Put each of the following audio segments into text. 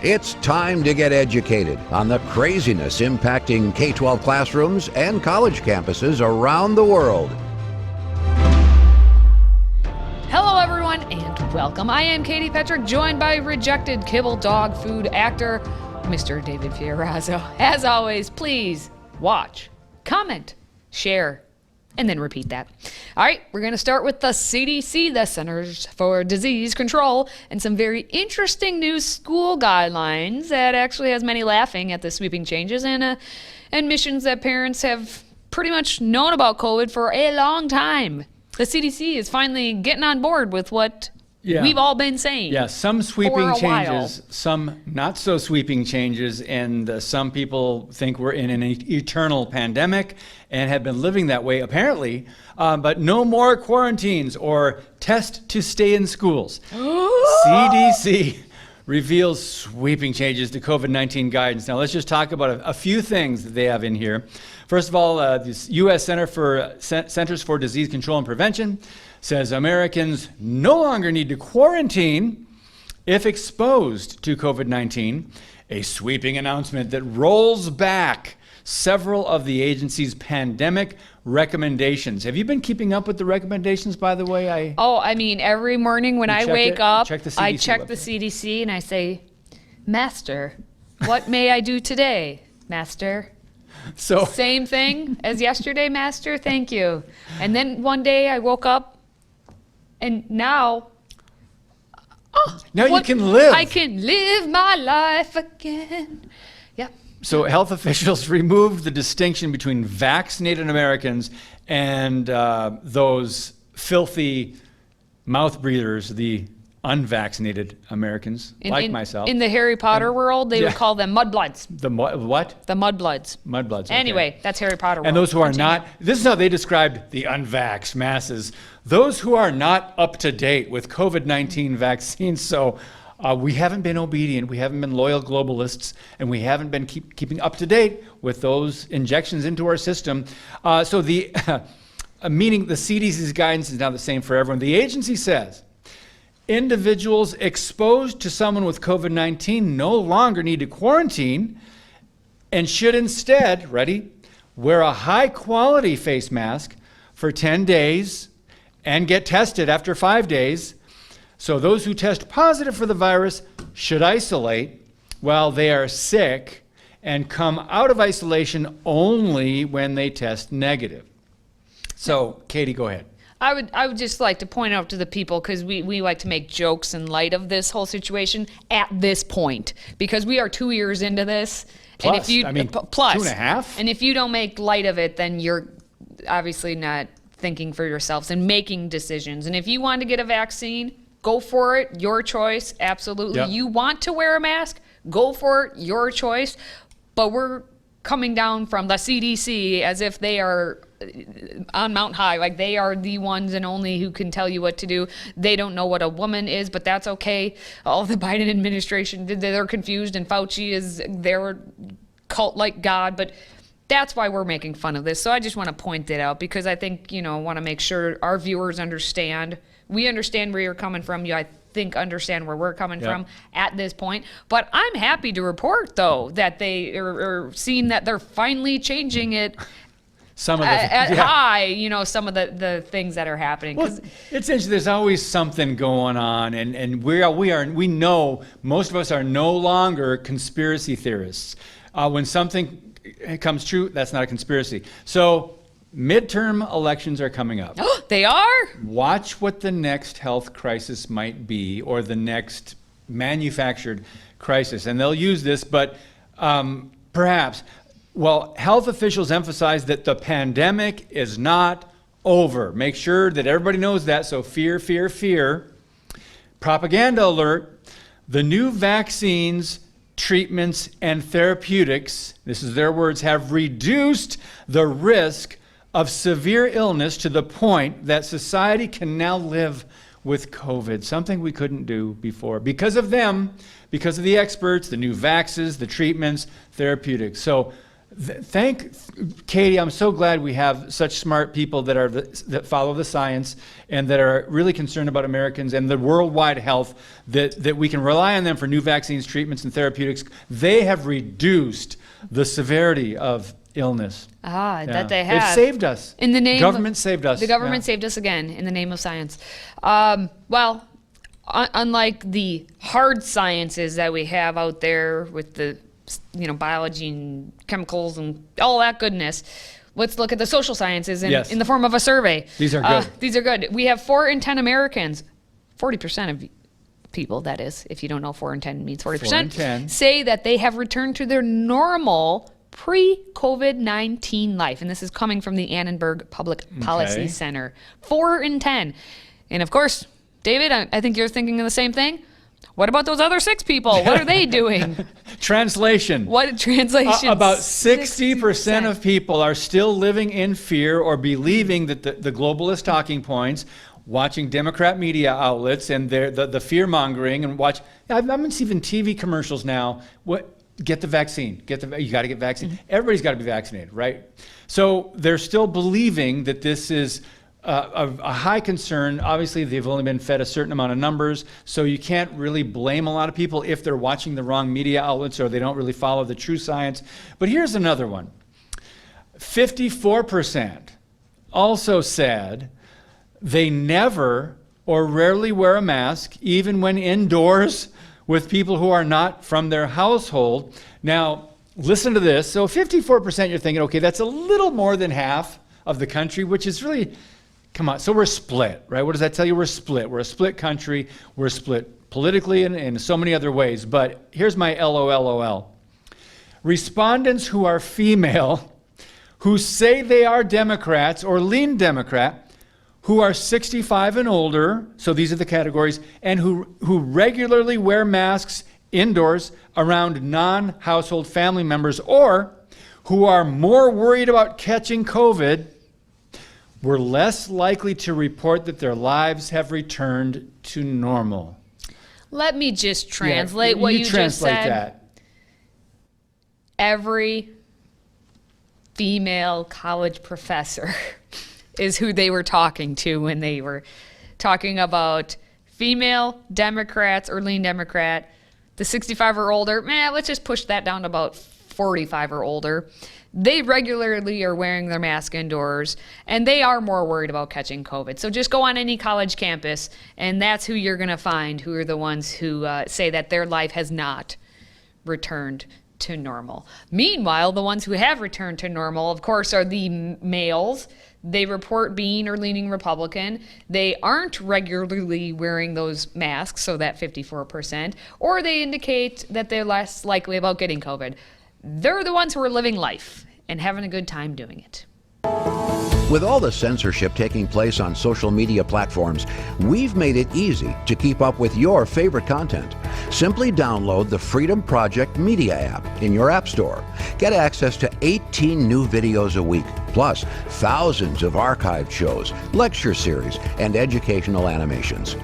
It's time to get educated on the craziness impacting K-12 classrooms and college campuses around the world. Hello everyone and welcome. I am Katie Petrick, joined by rejected kibble dog food actor, Mr. David Fiorazzo. As always, please watch, comment, share, and then repeat that. All right, we're going to start with the CDC, the Centers for Disease Control, and some very interesting new school guidelines that actually has many laughing at the sweeping changes and missions that parents have pretty much known about COVID for a long time. The CDC is finally getting on board with what we've all been saying. Yeah, some sweeping changes, while. some not so sweeping changes, and some people think we're in an eternal pandemic and have been living that way apparently, but no more quarantines or test to stay in schools. CDC reveals sweeping changes to COVID-19 guidance. Now let's just talk about a few things that they have in here. First of all, the U.S. Centers for Disease Control and Prevention says Americans no longer need to quarantine if exposed to COVID-19, a sweeping announcement that rolls back several of the agency's pandemic recommendations. Have you been keeping up with the recommendations, by the way? I mean, every morning when I wake up, I check the website. CDC and I say, Master, what may I do today, Master? So Same thing as yesterday, Master, thank you. And then one day I woke up and now you can live. I can live my life again. Yeah. So health officials removed the distinction between vaccinated Americans and those filthy mouth breathers, the unvaccinated Americans, like myself. In the Harry Potter world, they would call them mudbloods. The what? The mudbloods. Mudbloods. Okay. Anyway, that's Harry Potter world. And those who are not, this is how they described the unvaxxed masses, those who are not up to date with COVID-19 vaccines. So we haven't been obedient, we haven't been loyal globalists, and we haven't been keeping up to date with those injections into our system. So the meaning the CDC's guidance is now the same for everyone. The agency says individuals exposed to someone with COVID-19 no longer need to quarantine and should instead, ready, wear a high-quality face mask for 10 days and get tested after 5 days. So those who test positive for the virus should isolate while they are sick and come out of isolation only when they test negative. So, Katie, go ahead. I would just like to point out to the people, because we like to make jokes in light of this whole situation at this point, because we are 2 years into this. Plus, and if you, plus 2.5. And if you don't make light of it, then you're obviously not thinking for yourselves and making decisions. And if you want to get a vaccine, go for it, your choice, absolutely. Yep. You want to wear a mask, go for it, your choice. But we're coming down from the CDC as if they are on Mount High, like they are the ones and only who can tell you what to do. They don't know what a woman is, but that's okay. All the Biden administration, they're confused, and Fauci is their cult like God, but that's why we're making fun of this. So I just want to point that out, because I think, want to make sure our viewers understand. We understand where you're coming from. I think understand where we're coming from at this point. But I'm happy to report, though, that they are seeing that they're finally changing it. Some of the some of the things that are happening. Well, it's interesting. There's always something going on, and we know most of us are no longer conspiracy theorists. When something comes true, that's not a conspiracy. So midterm elections are coming up. They are? Watch what the next health crisis might be, or the next manufactured crisis, and they'll use this, but perhaps. Well, health officials emphasize that the pandemic is not over. Make sure that everybody knows that, so fear, fear, fear. Propaganda alert, the new vaccines, treatments, and therapeutics, this is their words, have reduced the risk of severe illness to the point that society can now live with COVID, something we couldn't do before. Because of them, because of the experts, the new vaxes, the treatments, therapeutics. So Thank Katie. I'm so glad we have such smart people that follow the science and that are really concerned about Americans and the worldwide health, that we can rely on them for new vaccines, treatments, and therapeutics. They have reduced the severity of illness. That they have. They've saved us. In the name government saved us. The government saved us again in the name of science. Unlike the hard sciences that we have out there with the biology and chemicals and all that goodness, let's look at the social sciences in the form of a survey. These are good. These are good. We have 4 in 10 Americans, 40% of people, that is, if you don't know 4 in 10 means 40%, 4 in 10. say that they have returned to their normal pre-COVID-19 life. And this is coming from the Annenberg Public Policy Center. 4 in 10. And of course, David, I think you're thinking of the same thing. What about those other 6 people? What are they doing? Translation. What translation? About 60% of people are still living in fear or believing that the globalist talking points, watching Democrat media outlets and the fear mongering, and I'm even TV commercials now. Get the vaccine. You got to get vaccine. Everybody's got to be vaccinated, right? So they're still believing that this is a high concern. Obviously, they've only been fed a certain amount of numbers, so you can't really blame a lot of people if they're watching the wrong media outlets or they don't really follow the true science. But here's another one. 54% also said they never or rarely wear a mask, even when indoors with people who are not from their household. Now, listen to this. So 54%, you're thinking, okay, that's a little more than half of the country, which is really, come on. So we're split, right? What does that tell you? We're split. We're a split country. We're split politically and in so many other ways. But here's my LOL. Respondents who are female, who say they are Democrats or lean Democrat, who are 65 and older, so these are the categories, and who regularly wear masks indoors around non-household family members, or who are more worried about catching COVID, were less likely to report that their lives have returned to normal. Let me just translate what you just said. Translate that. Every female college professor is who they were talking to when they were talking about female Democrats or lean Democrat, the 65 or older. Let's just push that down to about 45 or older. They regularly are wearing their mask indoors, and they are more worried about catching COVID. So just go on any college campus, and that's who you're going to find, who are the ones who say that their life has not returned to normal. Meanwhile, the ones who have returned to normal, of course, are the males. They report being or leaning Republican. They aren't regularly wearing those masks, so that 54%, or they indicate that they're less likely about getting COVID. They're the ones who are living life and having a good time doing it. With all the censorship taking place on social media platforms, we've made it easy to keep up with your favorite content. Simply download the Freedom Project Media app in your app store. Get access to 18 new videos a week, plus thousands of archived shows, lecture series, and educational animations.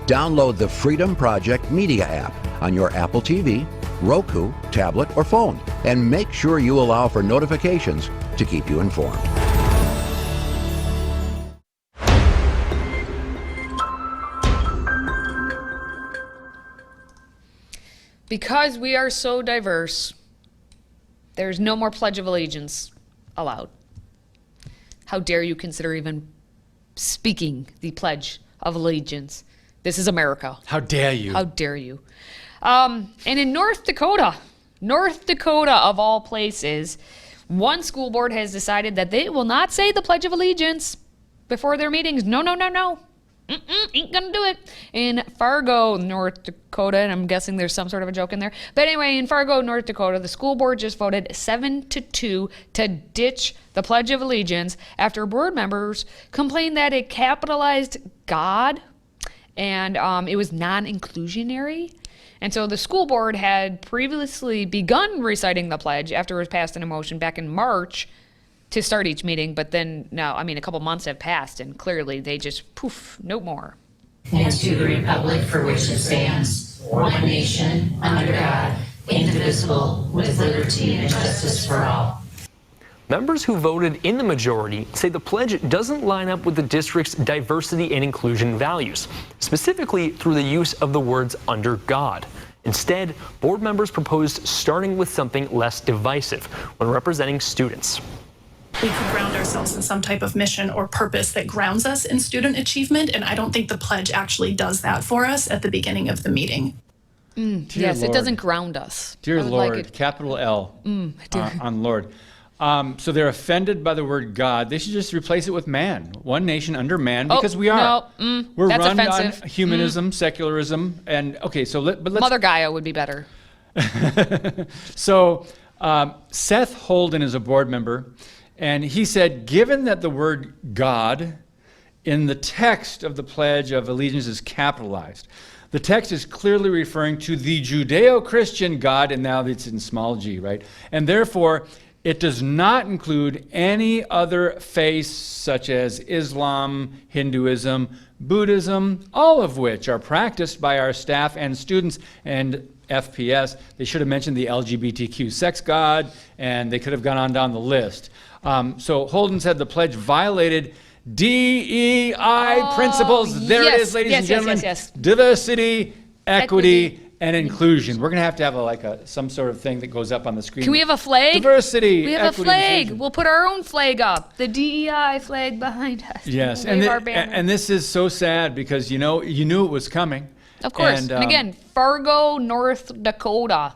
Download the Freedom Project Media app on your Apple TV, Roku, tablet, or phone, and make sure you allow for notifications to keep you informed. Because we are so diverse, there's no more Pledge of Allegiance allowed. How dare you consider even speaking the Pledge of Allegiance? This is America. How dare you? How dare you? And in North Dakota of all places, one school board has decided that they will not say the Pledge of Allegiance before their meetings. No. Ain't gonna do it. In Fargo, North Dakota, and I'm guessing there's some sort of a joke in there. But anyway, in Fargo, North Dakota, the school board just voted 7-2 to ditch the Pledge of Allegiance after board members complained that it capitalized God and it was non-inclusionary. And so the school board had previously begun reciting the pledge after it was passed in a motion back in March to start each meeting, but then now, a couple months have passed, and clearly they just, poof, no more. And to the republic for which it stands, one nation, under God, indivisible, with liberty and justice for all. members who voted in the majority say the pledge doesn't line up with the district's diversity and inclusion values, specifically through the use of the words "under God." Instead, board members proposed starting with something less divisive when representing students. We could ground ourselves in some type of mission or purpose that grounds us in student achievement, and I don't think the pledge actually does that for us at the beginning of the meeting. Yes, Lord. it doesn't ground us. Dear I would Lord, like it- capital L on Lord. So they're offended by the word God. They should just replace it with man. One nation under man, because we are. We're that's run offensive. on humanism, secularism, and okay. So but let's. Mother Gaia would be better. So Seth Holden is a board member, and he said, given that the word God in the text of the Pledge of Allegiance is capitalized, the text is clearly referring to the Judeo-Christian God, and now it's in small g, right? And therefore, it does not include any other faiths such as Islam, Hinduism, Buddhism, all of which are practiced by our staff and students and FPS. They should have mentioned the LGBTQ sex god, and they could have gone on down the list. So Holden said the pledge violated DEI principles. There it is, ladies and gentlemen. Yes. Diversity, equity, Equity. and inclusion. We're going to have some sort of thing that goes up on the screen. Can we have a flag? Diversity, We have a equity, flag. inclusion. We'll put our own flag up. The DEI flag behind us. Yes, We'll and, wave our banner. and this is so sad because you knew it was coming. Of course. And, And again, Fargo, North Dakota.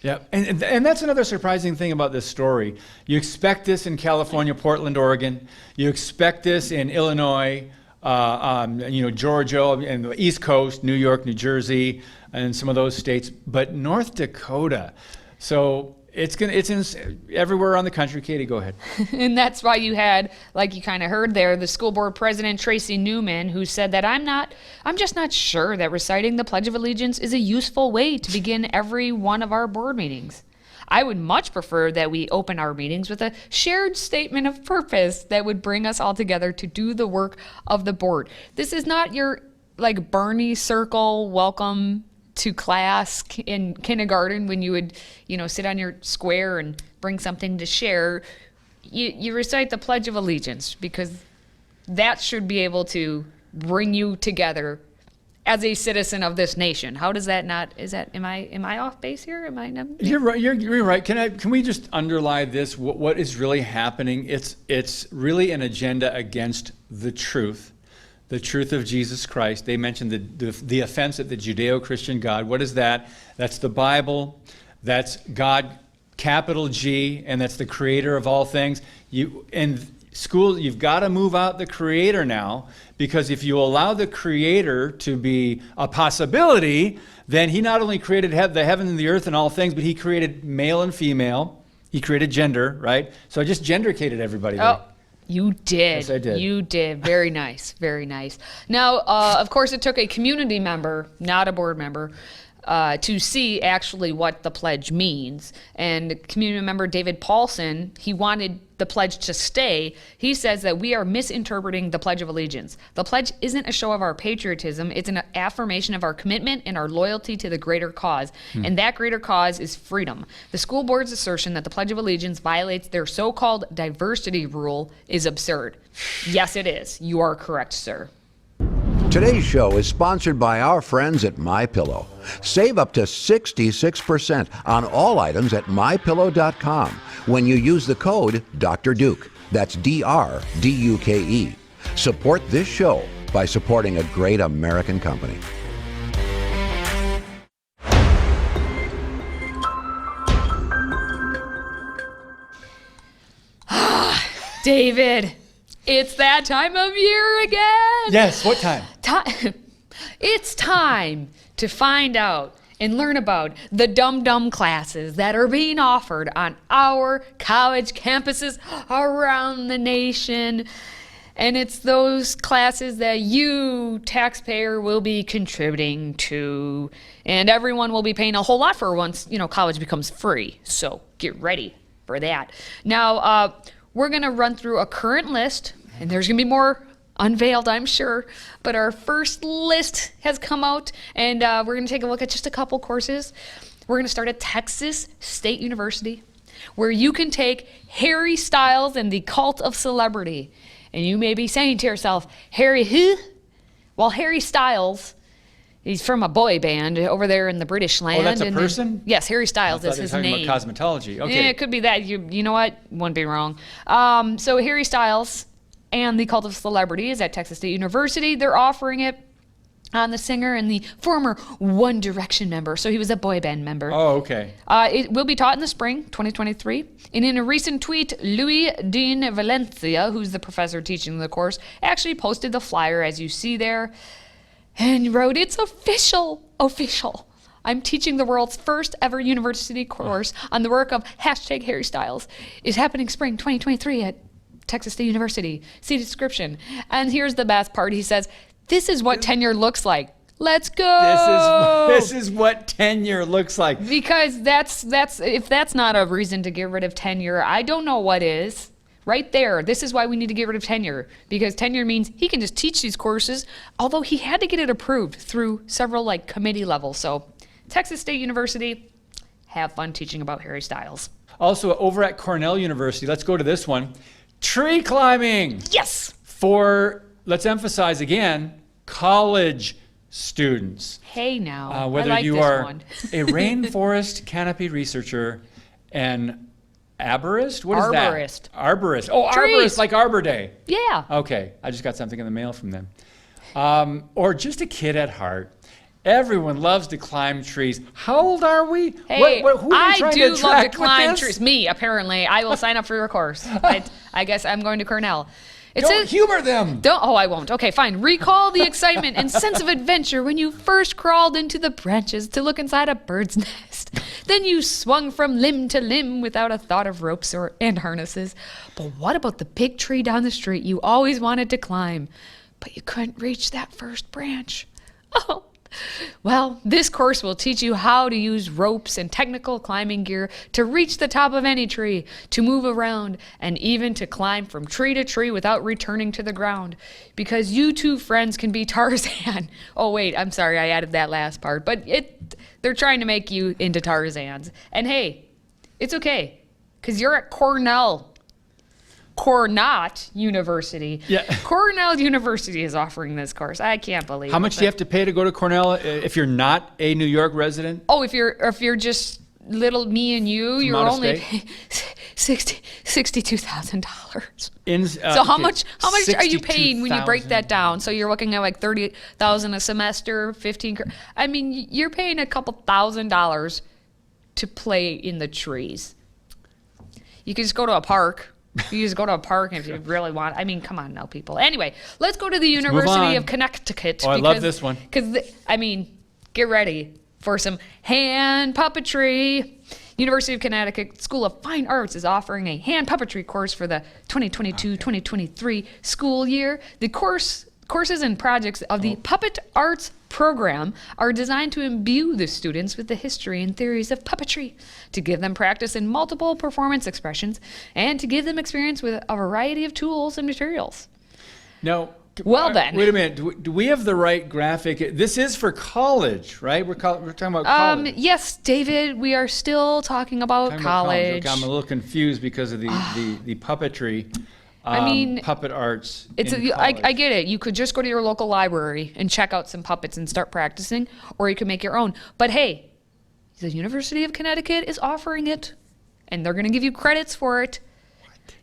Yeah, and that's another surprising thing about this story. You expect this in California, Portland, Oregon. You expect this in Illinois, Georgia, and the East Coast, New York, New Jersey, and some of those states. But North Dakota, so it's in everywhere around the country. Katie, go ahead. And that's why you had, like you kind of heard there, the school board president, Tracy Newman, who said that I'm just not sure that reciting the Pledge of Allegiance is a useful way to begin every one of our board meetings. I would much prefer that we open our meetings with a shared statement of purpose that would bring us all together to do the work of the board. This is not your, like, Bernie circle welcome to class in kindergarten when you would, sit on your square and bring something to share. You recite the Pledge of Allegiance because that should be able to bring you together as a citizen of this nation. How does that not? Am I off base here? Am I not? You're right. You're right. Can we just underline this? What is really happening? It's really an agenda against the truth of Jesus Christ. They mentioned the offense at the Judeo-Christian God. What is that? That's the Bible. That's God, capital G, and that's the creator of all things. In school, you've got to move out the creator now, because if you allow the creator to be a possibility, then he not only created the heaven and the earth and all things, but he created male and female. He created gender, right? So I just gender-cated everybody there. Oh. You did. Yes, I did. You did. Very nice. Very nice. Now, of course, it took a community member, not a board member, to see actually what the pledge means. And community member David Paulson, he wanted the pledge to stay. He says that we are misinterpreting the Pledge of Allegiance. The pledge isn't a show of our patriotism. It's an affirmation of our commitment and our loyalty to the greater cause. And that greater cause is freedom. The school board's assertion that the Pledge of Allegiance violates their so-called diversity rule is absurd. Yes, it is. You are correct, sir. Today's show is sponsored by our friends at MyPillow. Save up to 66% on all items at MyPillow.com when you use the code Dr. Duke. That's DRDUKE. Support this show by supporting a great American company. David, it's that time of year again. Yes, what time? It's time to find out and learn about the DUM classes that are being offered on our college campuses around the nation. And it's those classes that you, taxpayer, will be contributing to. And everyone will be paying a whole lot for once, college becomes free. So get ready for that. Now, we're going to run through a current list, and there's going to be more unveiled, I'm sure. But our first list has come out, and we're going to take a look at just a couple courses. We're going to start at Texas State University. where you can take Harry Styles and the Cult of Celebrity. And you may be saying to yourself, Harry who? Well, Harry Styles, he's from a boy band over there in the British land. Oh, that's a and person? Yes, Harry Styles is his name. About cosmetology. Okay. Yeah, it could be that. You know what? Wouldn't be wrong. So Harry Styles and the Cult of Celebrity is at Texas State University. They're offering it on the singer and the former One Direction member. So he was a boy band member. Oh, okay. It will be taught in the spring, 2023. And in a recent tweet, Louis Dean Valencia, who's the professor teaching the course, actually posted the flyer as you see there and wrote, "It's official. I'm teaching the world's first ever university course on the work of #Harry Styles. It's happening spring 2023 at Texas State University. See description." And here's the best part. He says, "This is what tenure looks like. Let's go." This is what tenure looks like. Because that's if that's not a reason to get rid of tenure, I don't know what is. Right there, this is why we need to get rid of tenure, because tenure means he can just teach these courses, although he had to get it approved through several committee levels. So Texas State University, have fun teaching about Harry Styles. Also, over at Cornell University, let's go to this one. Tree climbing. Yes. For, let's emphasize again, college students. Hey now, Whether I like you this are one. a rainforest canopy researcher, an arborist? What is Arborist. that? Arborist. Oh, Trees. arborist, like Arbor Day. Yeah. Okay, I just got something in the mail from them. Or just a kid at heart. Everyone loves to climb trees. How old are we? Hey, who are you I trying do to love to attract with climb this? trees. Me, apparently. I will sign up for your course. I guess I'm going to Cornell. It Don't says, humor them. Oh, I won't. Okay, fine. Recall the excitement and sense of adventure when you first crawled into the branches to look inside a bird's nest. Then you swung from limb to limb without a thought of ropes and harnesses. But what about the big tree down the street you always wanted to climb, but you couldn't reach that first branch? Oh. Well, this course will teach you how to use ropes and technical climbing gear to reach the top of any tree, to move around, and even to climb from tree to tree without returning to the ground. Because you two friends can be Tarzan. Oh, wait, I'm sorry, I added that last part. But they're trying to make you into Tarzans. And hey, it's okay, because you're at Cornell University. Yeah. Cornell University is offering this course. I can't believe How it. much do you have to pay to go to Cornell if you're not a New York resident? Oh, if you're just little me and you're out of only state? paying $62,000. So How much are you paying when you break that down? So you're looking at like $30,000 a semester, 15. I mean, you're paying a couple $1,000s to play in the trees. You can just go to a park. You just go to a park if you really want. I mean, come on now, people. Anyway, let's go to the University of Connecticut. Oh, I love this one. Because, get ready for some hand puppetry. University of Connecticut School of Fine Arts is offering a hand puppetry course for the 2022-2023 school year. The courses and projects of the Puppet Arts program are designed to imbue the students with the history and theories of puppetry, to give them practice in multiple performance expressions, and to give them experience with a variety of tools and materials. No. Well then. Wait a minute. Do we have the right graphic? This is for college, right? We're talking about college. Yes, David, we are still talking about college. Okay, I'm a little confused because of the puppetry. Puppet arts. I get it. You could just go to your local library and check out some puppets and start practicing, or you could make your own. But hey, the University of Connecticut is offering it, and they're going to give you credits for it.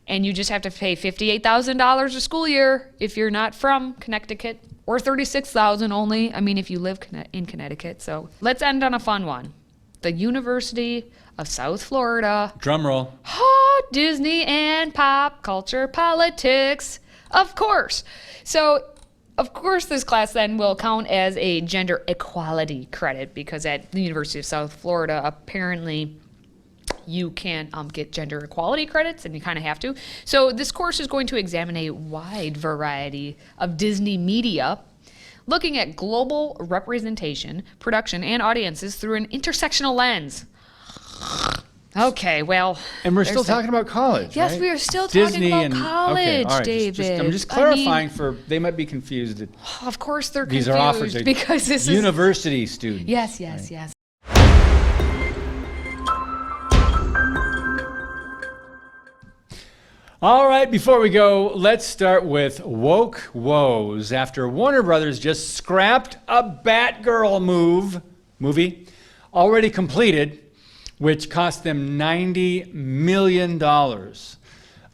And you just have to pay $58,000 a school year if you're not from Connecticut, or $36,000 only. If you live in Connecticut. So let's end on a fun one. The University of South Florida. Drum roll. Disney and pop culture politics, of course. So, of course, this class then will count as a gender equality credit, because at the University of South Florida, apparently you can get gender equality credits, and you kind of have to. So this course is going to examine a wide variety of Disney media, looking at global representation, production, and audiences through an intersectional lens. Okay, well. And we're still talking about college, yes, right? we are still Disney talking about college, okay, all right, David. I'm just clarifying they might be confused. Of course they're These confused are offered to because this university students. Yes. All right, before we go, let's start with woke woes. After Warner Brothers just scrapped a Batgirl movie already completed, which cost them $90 million.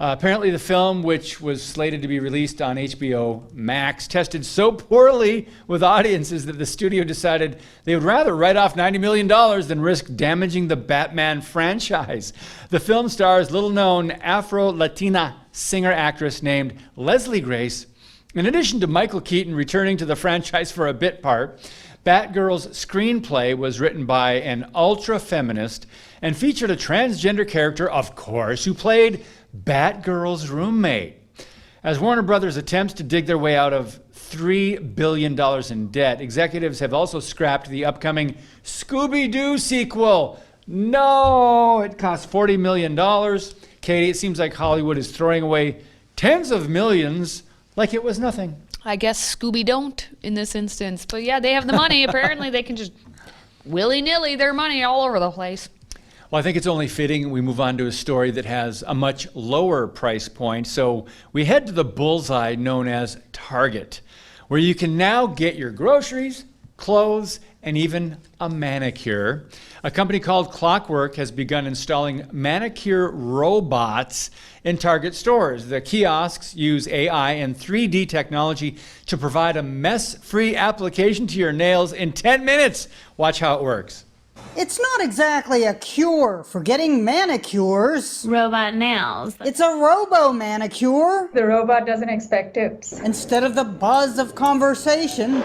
Apparently the film, which was slated to be released on HBO Max, tested so poorly with audiences that the studio decided they would rather write off $90 million than risk damaging the Batman franchise. The film stars little-known Afro-Latina singer-actress named Leslie Grace. In addition to Michael Keaton returning to the franchise for a bit part, Batgirl's screenplay was written by an ultra-feminist and featured a transgender character, of course, who played Batgirl's roommate. As Warner Brothers attempts to dig their way out of $3 billion in debt, executives have also scrapped the upcoming Scooby-Doo sequel. No, it cost $40 million. Katie, it seems like Hollywood is throwing away tens of millions like it was nothing. I guess Scooby don't in this instance. But yeah, they have the money. Apparently they can just willy-nilly their money all over the place. Well, I think it's only fitting we move on to a story that has a much lower price point. So we head to the bullseye known as Target, where you can now get your groceries, clothes, and even a manicure. A company called Clockwork has begun installing manicure robots in Target stores. The kiosks use AI and 3D technology to provide a mess-free application to your nails in 10 minutes. Watch how it works. It's not exactly a cure for getting manicures. Robot nails. It's a robo-manicure. The robot doesn't expect tips. Instead of the buzz of conversation,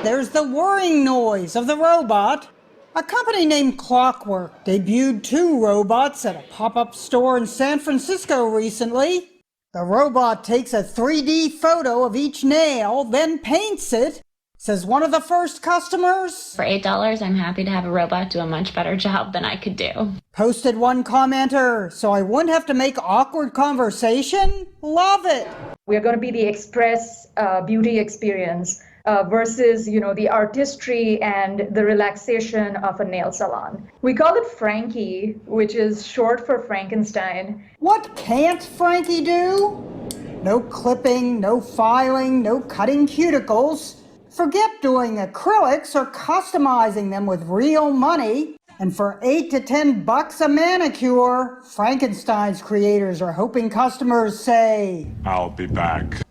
there's the whirring noise of the robot. A company named Clockwork debuted 2 robots at a pop-up store in San Francisco recently. The robot takes a 3D photo of each nail, then paints it. Says one of the first customers. For $8, I'm happy to have a robot do a much better job than I could do. Posted one commenter, so I wouldn't have to make awkward conversation? Love it. We are going to be the express beauty experience versus, the artistry and the relaxation of a nail salon. We call it Frankie, which is short for Frankenstein. What can't Frankie do? No clipping, no filing, no cutting cuticles. Forget doing acrylics or customizing them with real money. And for $8 to $10 a manicure, Frankenstein's creators are hoping customers say, "I'll be back."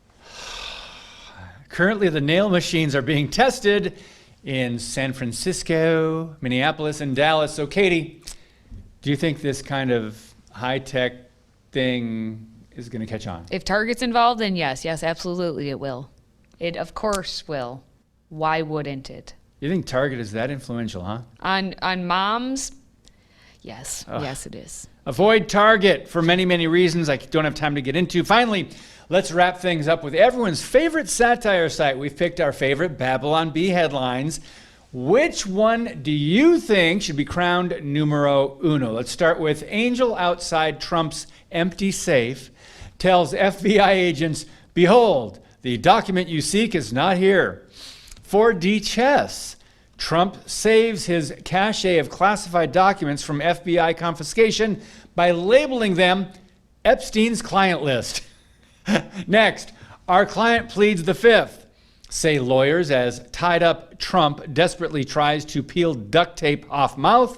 Currently, the nail machines are being tested in San Francisco, Minneapolis, and Dallas. So, Katie, do you think this kind of high-tech thing is going to catch on? If Target's involved, then yes, absolutely it will. It, of course, will. Why wouldn't it? You think Target is that influential, huh? On moms? Yes. Yes, it is. Avoid Target for many, many reasons I don't have time to get into. Finally, let's wrap things up with everyone's favorite satire site. We've picked our favorite Babylon Bee headlines. Which one do you think should be crowned numero uno? Let's start with Angel outside Trump's empty safe tells FBI agents, "Behold, the document you seek is not here." 4D chess. Trump saves his cache of classified documents from FBI confiscation by labeling them Epstein's client list. Next, our client pleads the fifth, say lawyers as tied up Trump desperately tries to peel duct tape off mouth.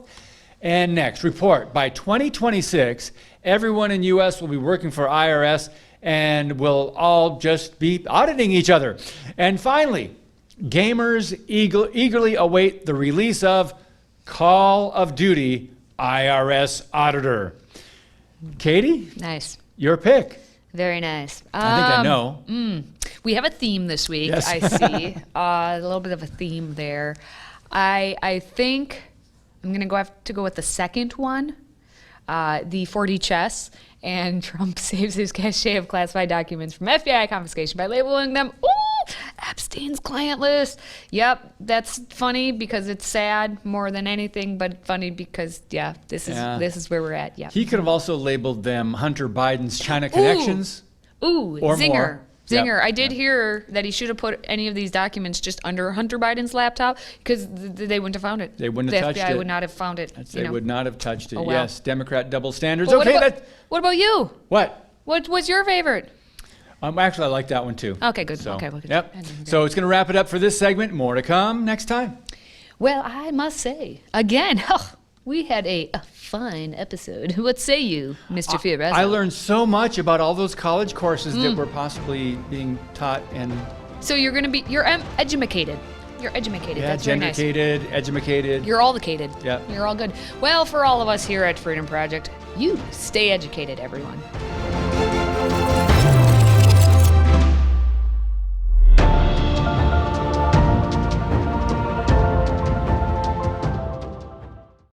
And next, report, by 2026, everyone in U.S. will be working for IRS and will all just be auditing each other. And finally, gamers eagerly await the release of Call of Duty IRS Auditor. Katie? Nice. Your pick. Very nice. I think I know. We have a theme this week, Yes. I see. A little bit of a theme there. I think I'm going to have to go with the second one, the 4D chess. And Trump saves his cache of classified documents from FBI confiscation by labeling them, Epstein's client list. Yep, that's funny because it's sad more than anything, but funny because, this is where we're at. Yeah. He could have also labeled them Hunter Biden's China connections. Or Zinger. More. Zinger. Yep. I did hear that he should have put any of these documents just under Hunter Biden's laptop because they wouldn't have found it. They wouldn't have touched The FBI it. would not have found it. They would not have touched it. Oh, well. Yes, Democrat double standards. But Okay, what about you? What? What was your favorite? Actually, I like that one too. Okay, good. So, Okay, look at yep. that. So it's going to wrap it up for this segment. More to come next time. Well, I must say, again, we had a fine episode. What say you, Mr. Fiorazo? I learned so much about all those college courses that were possibly being taught and So you're edumacated. You're edumacated. yeah, That's very nice. edumacated. You're all educated. Yeah. You're all good. Well, for all of us here at Freedom Project, you stay educated, everyone.